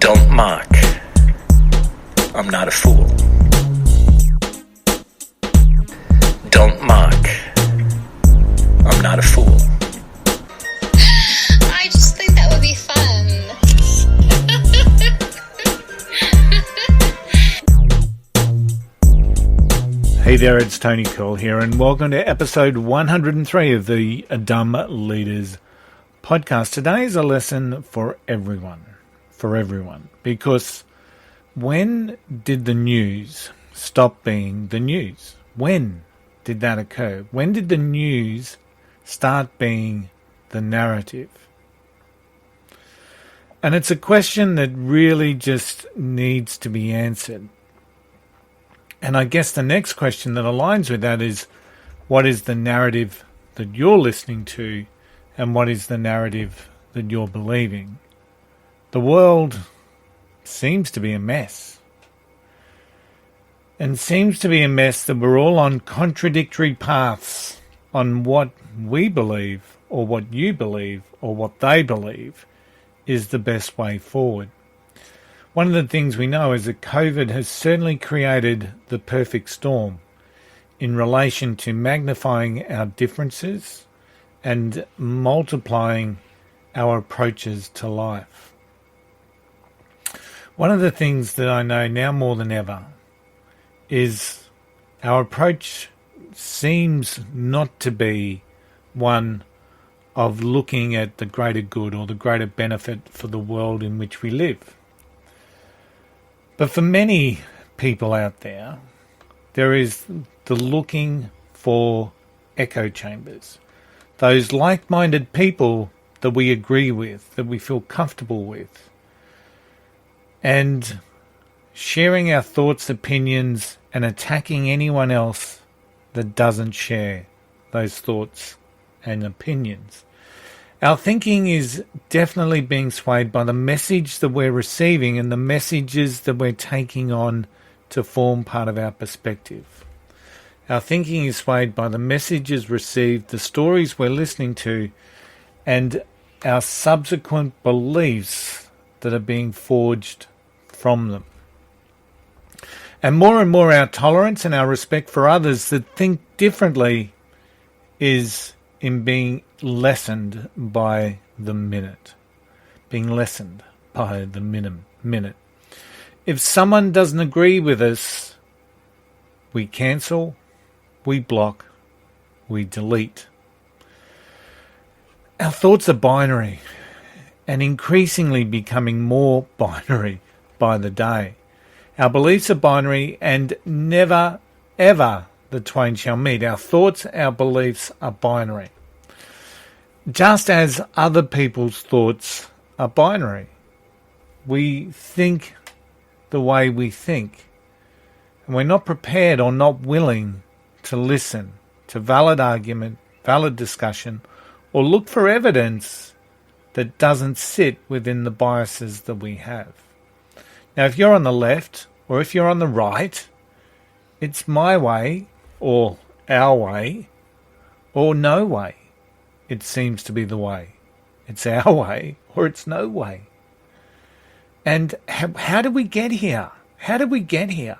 Don't mock. I'm not a fool. Don't mock. I'm not a fool. I just think that would be fun. Hey there, it's Tony Cole here, and welcome to episode 103 of the Dumb Leaders podcast. Today is a lesson for everyone. Because when did the news stop being the news? When did that occur? When did the news start being the narrative? And it's a question that really just needs to be answered. And I guess the next question that aligns with that is, what is the narrative that you're listening to, and what is the narrative that you're believing? The world seems to be a mess. And seems to be a mess that we're all on contradictory paths on what we believe, or what you believe, or what they believe is the best way forward. One of the things we know is that COVID has certainly created the perfect storm in relation to magnifying our differences and multiplying our approaches to life. One of the things that I know now more than ever is our approach seems not to be one of looking at the greater good or the greater benefit for the world in which we live. But for many people out there, there is the looking for echo chambers. Those like-minded people that we agree with, that we feel comfortable with. And sharing our thoughts, opinions, and attacking anyone else that doesn't share those thoughts and opinions. Our thinking is definitely being swayed by the message that we're receiving and the messages that we're taking on to form part of our perspective. Our thinking is swayed by the messages received, the stories we're listening to, and our subsequent beliefs that are being forged from them. And more our tolerance and our respect for others that think differently is in being lessened by the minute. Being lessened by the minute. If someone doesn't agree with us, we cancel, we block, we delete. Our thoughts are binary and increasingly becoming more binary by the day. Our beliefs are binary and never, ever the twain shall meet. Our thoughts, our beliefs are binary. Just as other people's thoughts are binary. We think the way we think. And we're not prepared or not willing to listen to valid argument, valid discussion, or look for evidence that doesn't sit within the biases that we have. Now, if you're on the left or if you're on the right, it's my way or our way or no way. It seems to be the way. It's our way or it's no way. And how did we get here? How did we get here?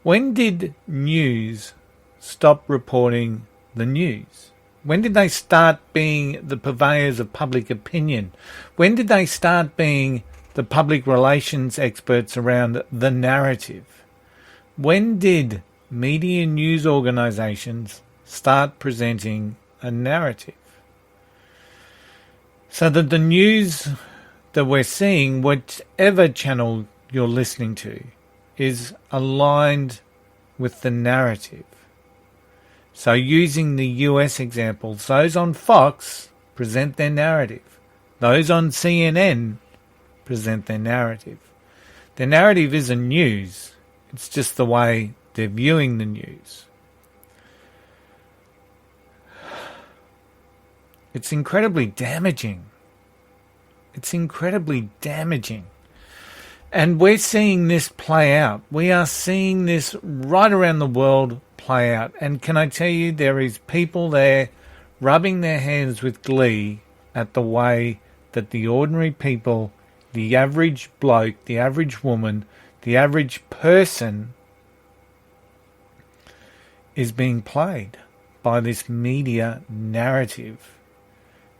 When did news stop reporting the news? When did they start being the purveyors of public opinion? When did they start being the public relations experts around the narrative? When did media news organisations start presenting a narrative? So that the news that we're seeing, whatever channel you're listening to, is aligned with the narrative. So using the US examples, those on Fox present their narrative. Those on CNN present their narrative. Their narrative isn't news. It's just the way they're viewing the news. It's incredibly damaging. It's incredibly damaging. And we're seeing this play out. We are seeing this right around the world play out. And can I tell you, there is people there rubbing their hands with glee at the way that the ordinary people the average bloke, the average woman, the average person is being played by this media narrative.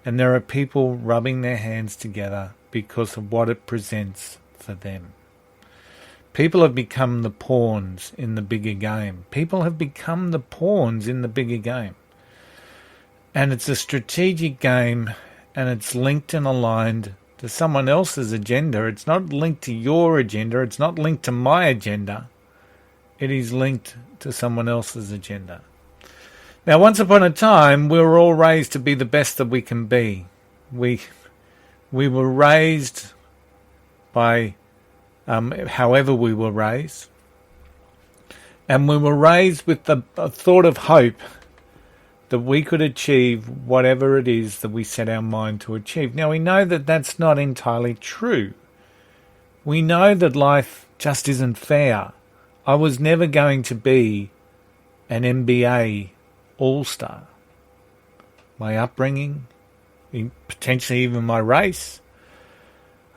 And there are people rubbing their hands together because of what it presents for them. People have become the pawns in the bigger game. People have become the pawns in the bigger game. And it's a strategic game, and it's linked and aligned to someone else's agenda. It's not linked to your agenda. It's not linked to my agenda. It is linked to someone else's agenda. Now, once upon a time, we were all raised to be the best that we can be. We were raised by however we were raised. And we were raised with the thought of hope that we could achieve whatever it is that we set our mind to achieve. Now, we know that that's not entirely true. We know that life just isn't fair. I was never going to be an NBA all-star. My upbringing, potentially even my race,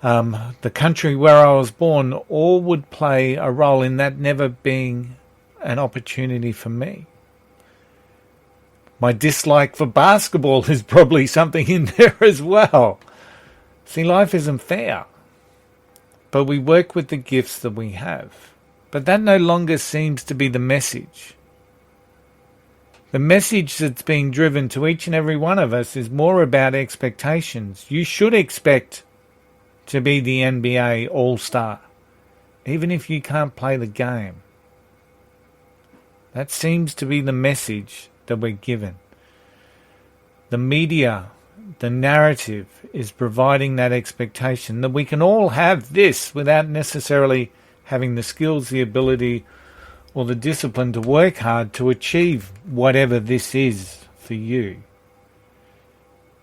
the country where I was born, all would play a role in that never being an opportunity for me. My dislike for basketball is probably something in there as well. See, life isn't fair. But we work with the gifts that we have. But that no longer seems to be the message. The message that's being driven to each and every one of us is more about expectations. You should expect to be the NBA All-Star, even if you can't play the game. That seems to be the message that we're given. The media, the narrative is providing that expectation that we can all have this without necessarily having the skills, the ability, or the discipline to work hard to achieve whatever this is for you.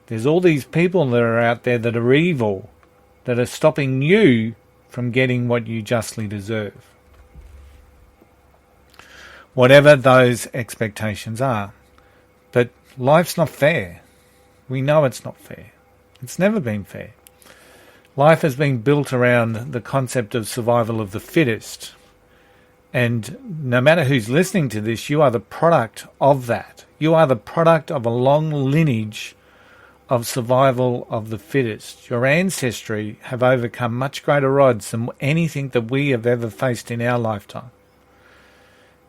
There's all these people that are out there that are evil, that are stopping you from getting what you justly deserve. Whatever those expectations are. But life's not fair. We know it's not fair. It's never been fair. Life has been built around the concept of survival of the fittest. And no matter who's listening to this, you are the product of that. You are the product of a long lineage of survival of the fittest. Your ancestry have overcome much greater odds than anything that we have ever faced in our lifetime.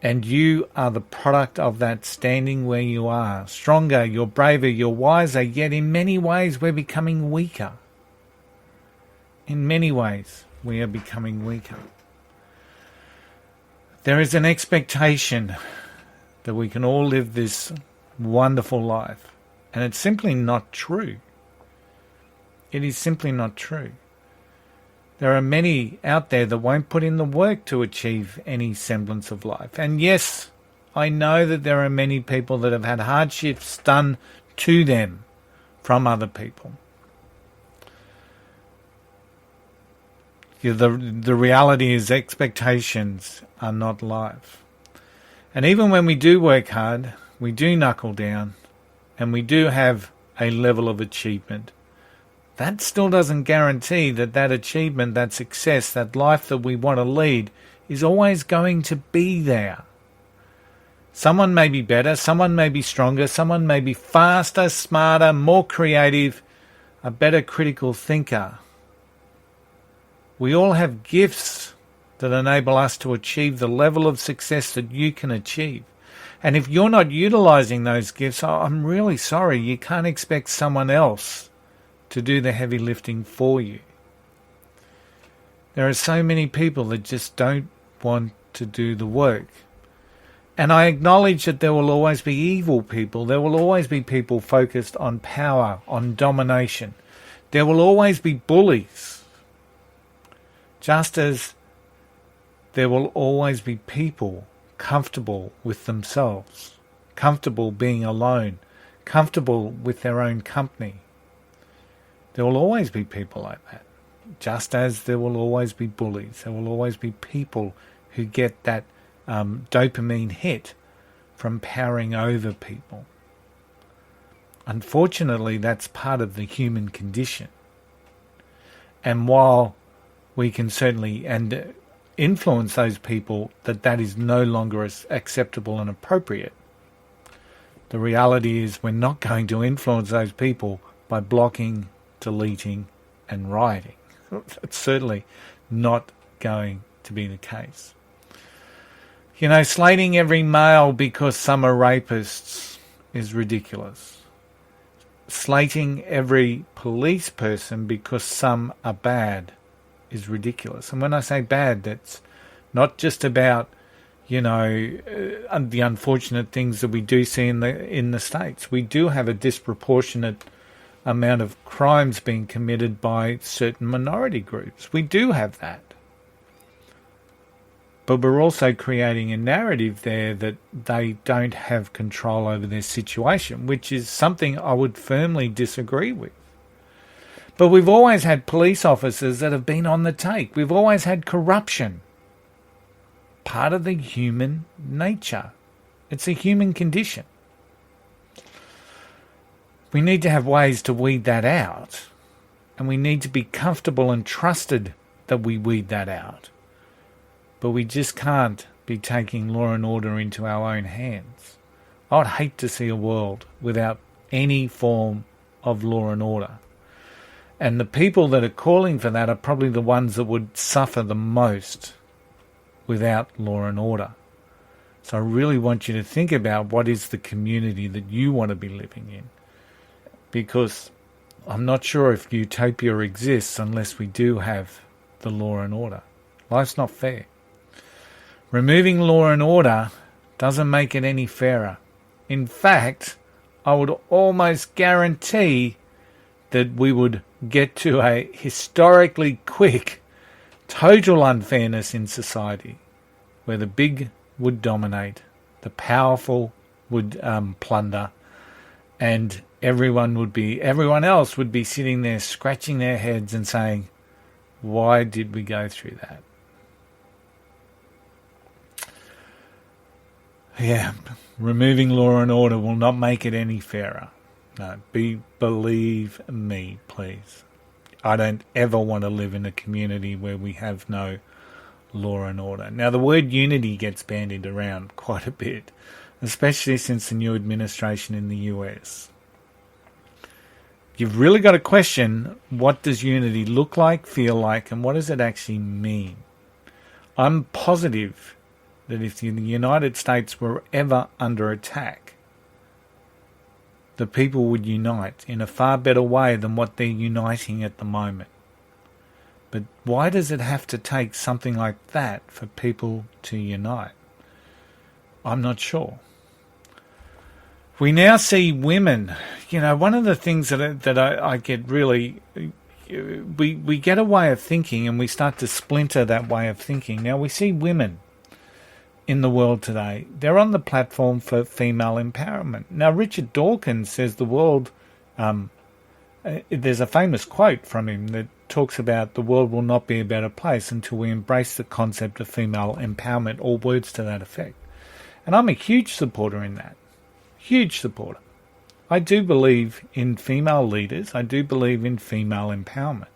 And you are the product of that, standing where you are. Stronger, you're braver, you're wiser, yet in many ways we're becoming weaker. In many ways we are becoming weaker. There is an expectation that we can all live this wonderful life. And it's simply not true. It is simply not true. There are many out there that won't put in the work to achieve any semblance of life. And yes, I know that there are many people that have had hardships done to them from other people. The reality is expectations are not life. And even when we do work hard, we do knuckle down, and we do have a level of achievement, that still doesn't guarantee that that achievement, that success, that life that we want to lead is always going to be there. Someone may be better, someone may be stronger, someone may be faster, smarter, more creative, a better critical thinker. We all have gifts that enable us to achieve the level of success that you can achieve. And if you're not utilizing those gifts, I'm really sorry, you can't expect someone else to do the heavy lifting for you. There are so many people that just don't want to do the work. And I acknowledge that there will always be evil people. There will always be people focused on power, on domination. There will always be bullies. Just as there will always be people comfortable with themselves, comfortable being alone, comfortable with their own company. There will always be people like that. Just as there will always be bullies. There will always be people who get that dopamine hit from powering over people. Unfortunately, that's part of the human condition. And while we can certainly and influence those people that is no longer as acceptable and appropriate. The reality is we're not going to influence those people by blocking, deleting and rioting. It's certainly not going to be the case. You know, slating every male because some are rapists is ridiculous. Slating every police person because some are bad is ridiculous. And when I say bad, that's not just about, you know, the unfortunate things that we do see in the States. We do have a disproportionate amount of crimes being committed by certain minority groups. We do have that. But we're also creating a narrative there that they don't have control over their situation, which is something I would firmly disagree with. But we've always had police officers that have been on the take. We've always had corruption. Part of the human nature. It's a human condition. We need to have ways to weed that out. And we need to be comfortable and trusted that we weed that out. But we just can't be taking law and order into our own hands. I would hate to see a world without any form of law and order. And the people that are calling for that are probably the ones that would suffer the most without law and order. So I really want you to think about what is the community that you want to be living in. Because I'm not sure if utopia exists unless we do have the law and order. Life's not fair. Removing law and order doesn't make it any fairer. In fact, I would almost guarantee that we would get to a historically quick, total unfairness in society, where the big would dominate, the powerful would plunder, and everyone else would be sitting there scratching their heads and saying, why did we go through that? Yeah, removing law and order will not make it any fairer. No, believe me, please. I don't ever want to live in a community where we have no law and order. Now, the word unity gets bandied around quite a bit, especially since the new administration in the US. You've really got to question, what does unity look like, feel like, and what does it actually mean? I'm positive that if the United States were ever under attack, the people would unite in a far better way than what they're uniting at the moment. But why does it have to take something like that for people to unite? I'm not sure. We now see women. You know, one of the things that I get really... We get a way of thinking and we start to splinter that way of thinking. Now, we see women in the world today. They're on the platform for female empowerment. Now, Richard Dawkins says the world... there's a famous quote from him that talks about the world will not be a better place until we embrace the concept of female empowerment, or words to that effect. And I'm a huge supporter in that. Huge supporter. I do believe in female leaders. I do believe in female empowerment.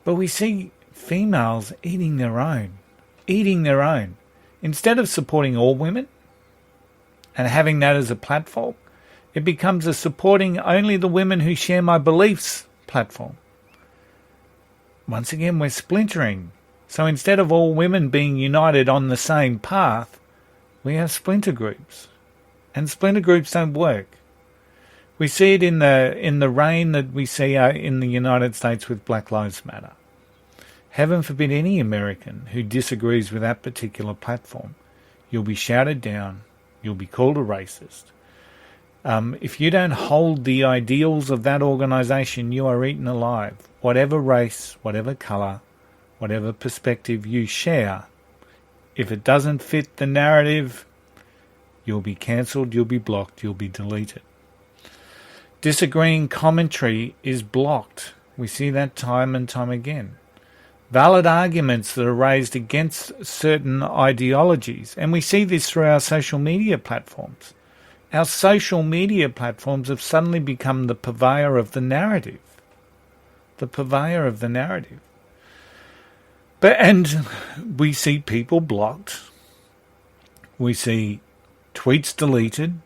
But we see females eating their own. Instead of supporting all women and having that as a platform, it becomes a supporting only the women who share my beliefs platform. Once again, we're splintering. So instead of all women being united on the same path, we have splinter groups. And splinter groups don't work. We see it in the reign that we see in the United States with Black Lives Matter. Heaven forbid any American who disagrees with that particular platform. You'll be shouted down. You'll be called a racist. If you don't hold the ideals of that organisation, you are eaten alive. Whatever race, whatever colour, whatever perspective you share, if it doesn't fit the narrative, you'll be cancelled, you'll be blocked, you'll be deleted. Disagreeing commentary is blocked. We see that time and time again. Valid arguments that are raised against certain ideologies, and we see this through our social media platforms. Our social media platforms have suddenly become the purveyor of the narrative. The purveyor of the narrative. And we see people blocked. We see tweets deleted,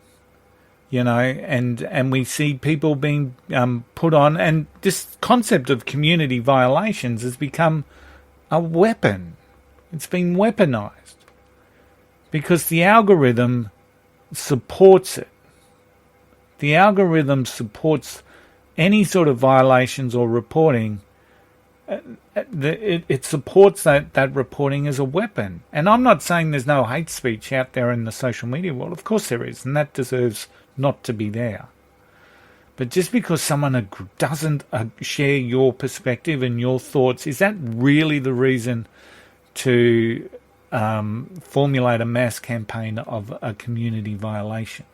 and we see people being put on. And this concept of community violations has become a weapon. It's been weaponized because the algorithm supports it. The algorithm supports any sort of violations or reporting. It supports that reporting as a weapon. And I'm not saying there's no hate speech out there in the social media world. Of course there is, and that deserves not to be there. But just because someone doesn't share your perspective and your thoughts, is that really the reason to formulate a mass campaign of a community violation?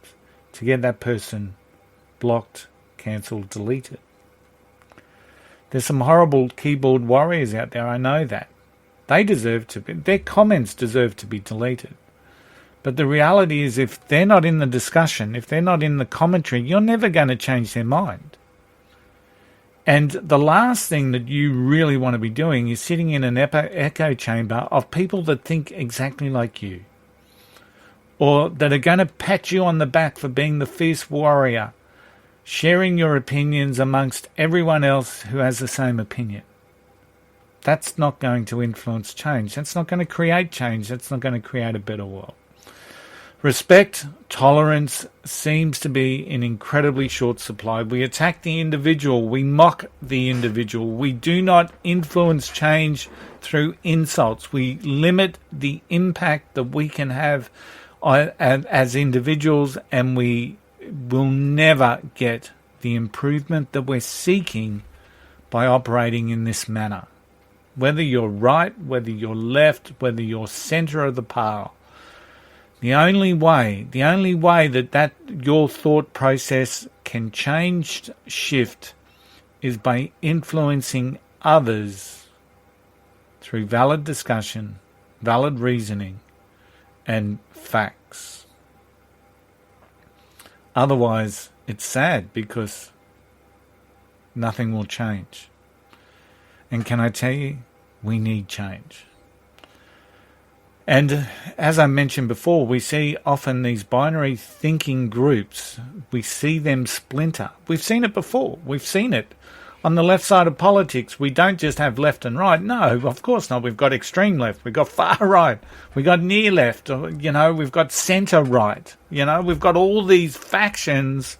To get that person blocked, cancelled, deleted? There's some horrible keyboard warriors out there, I know that. Their comments deserve to be deleted. But the reality is, if they're not in the discussion, if they're not in the commentary, you're never going to change their mind. And the last thing that you really want to be doing is sitting in an echo chamber of people that think exactly like you, or that are going to pat you on the back for being the fierce warrior, sharing your opinions amongst everyone else who has the same opinion. That's not going to influence change. That's not going to create change. That's not going to create a better world. Respect, tolerance seems to be in incredibly short supply. We attack the individual. We mock the individual. We do not influence change through insults. We limit the impact that we can have as individuals, and we will never get the improvement that we're seeking by operating in this manner. Whether you're right, whether you're left, whether you're centre of the pile, the only way that your thought process can change, shift, is by influencing others through valid discussion, valid reasoning, and facts. Otherwise, it's sad because nothing will change. And can I tell you, we need change. And as I mentioned before, we see often these binary thinking groups, we see them splinter. We've seen it before. We've seen it on the left side of politics. We don't just have left and right. No, of course not. We've got extreme left. We've got far right. We've got near left. We've got centre right. We've got all these factions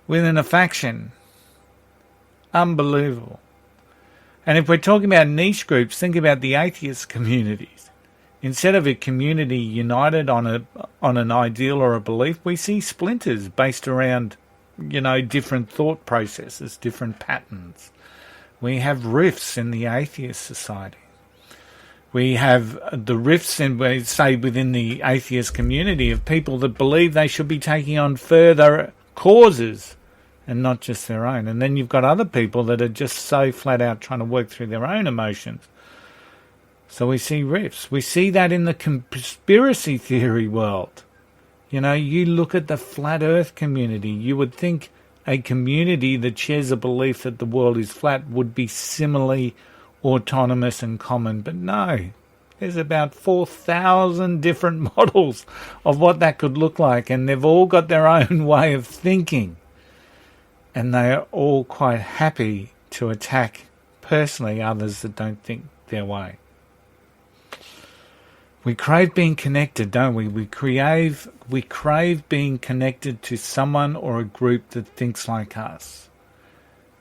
within a faction. Unbelievable. And if we're talking about niche groups, think about the atheist communities. Instead of a community united on an ideal or a belief, we see splinters based around, different thought processes, different patterns. We have rifts in the atheist society. We have the rifts within the atheist community of people that believe they should be taking on further causes and not just their own. And then you've got other people that are just so flat out trying to work through their own emotions. So we see rifts. We see that in the conspiracy theory world. You look at the flat earth community, you would think a community that shares a belief that the world is flat would be similarly autonomous and common. But no, there's about 4,000 different models of what that could look like, and they've all got their own way of thinking. And they are all quite happy to attack personally others that don't think their way. We crave being connected, don't we? We crave being connected to someone or a group that thinks like us.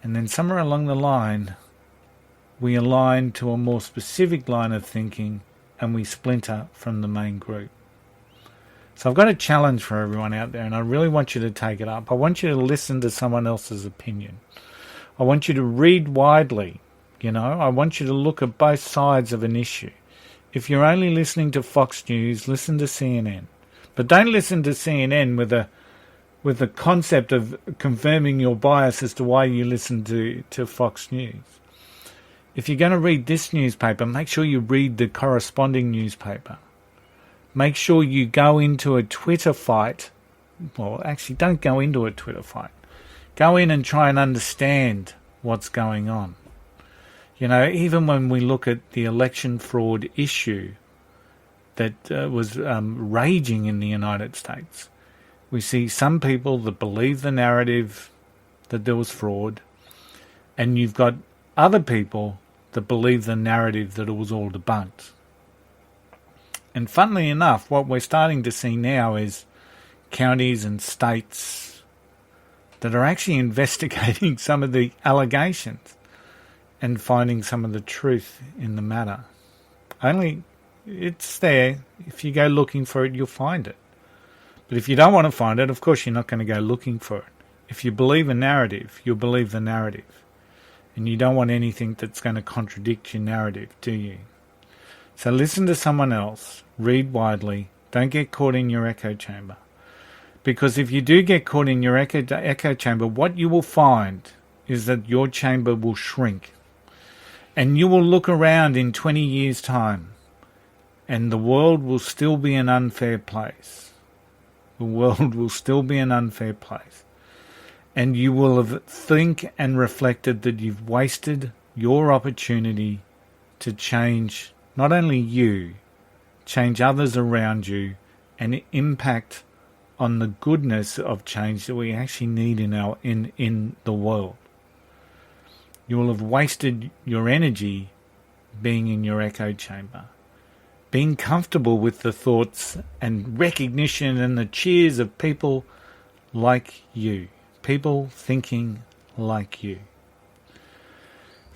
And then somewhere along the line, we align to a more specific line of thinking and we splinter from the main group. So I've got a challenge for everyone out there, and I really want you to take it up. I want you to listen to someone else's opinion. I want you to read widely. I want you to look at both sides of an issue. If you're only listening to Fox News, listen to CNN. But don't listen to CNN with the concept of confirming your bias as to why you listen to Fox News. If you're going to read this newspaper, make sure you read the corresponding newspaper. Make sure you go into a Twitter fight. Well, actually, don't go into a Twitter fight. Go in and try and understand what's going on. You know, even when we look at the election fraud issue that was raging in the United States, we see some people that believe the narrative that there was fraud, and you've got other people that believe the narrative that it was all debunked. And funnily enough, what we're starting to see now is counties and states that are actually investigating some of the allegations and finding some of the truth in the matter. Only it's there. If you go looking for it, you'll find it. But if you don't want to find it, of course you're not going to go looking for it. If you believe a narrative, you'll believe the narrative. And you don't want anything that's going to contradict your narrative, do you? So listen to someone else, read widely, don't get caught in your echo chamber. Because if you do get caught in your echo chamber, what you will find is that your chamber will shrink. And you will look around in 20 years' time, and the world will still be an unfair place. The world will still be an unfair place. And you will have think and reflected that you've wasted your opportunity to change not only you, change others around you, and impact on the goodness of change that we actually need in the world. You will have wasted your energy being in your echo chamber, being comfortable with the thoughts and recognition and the cheers of people like you, people thinking like you.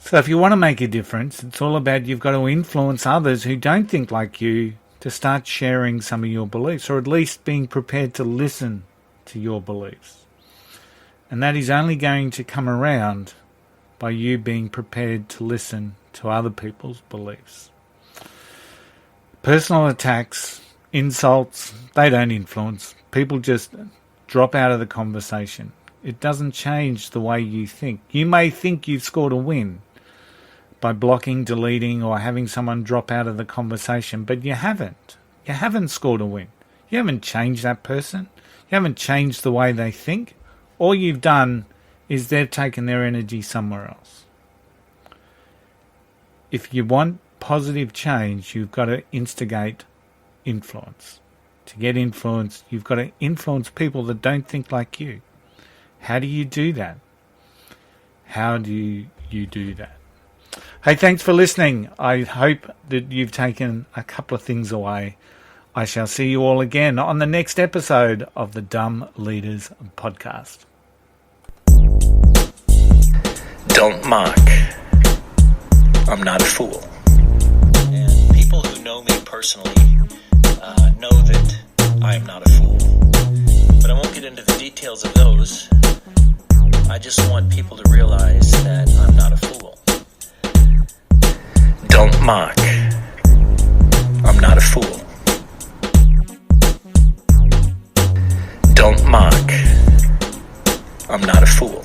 So if you want to make a difference, it's all about you've got to influence others who don't think like you to start sharing some of your beliefs, or at least being prepared to listen to your beliefs. And that is only going to come around by you being prepared to listen to other people's beliefs. Personal attacks, insults, they don't influence. People just drop out of the conversation. It doesn't change the way you think. You may think you've scored a win by blocking, deleting, or having someone drop out of the conversation, but you haven't. You haven't scored a win. You haven't changed that person. You haven't changed the way they think. All you've done is they've taken their energy somewhere else. If you want positive change, you've got to instigate influence. To get influence, you've got to influence people that don't think like you. How do you do that? How do you do that? Hey, thanks for listening. I hope that you've taken a couple of things away. I shall see you all again on the next episode of the Dumb Leaders Podcast. Don't mock. I'm not a fool. And people who know me personally know that I am not a fool. But I won't get into the details of those. I just want people to realize that I'm not a fool. Don't mock. I'm not a fool. Don't mock. I'm not a fool.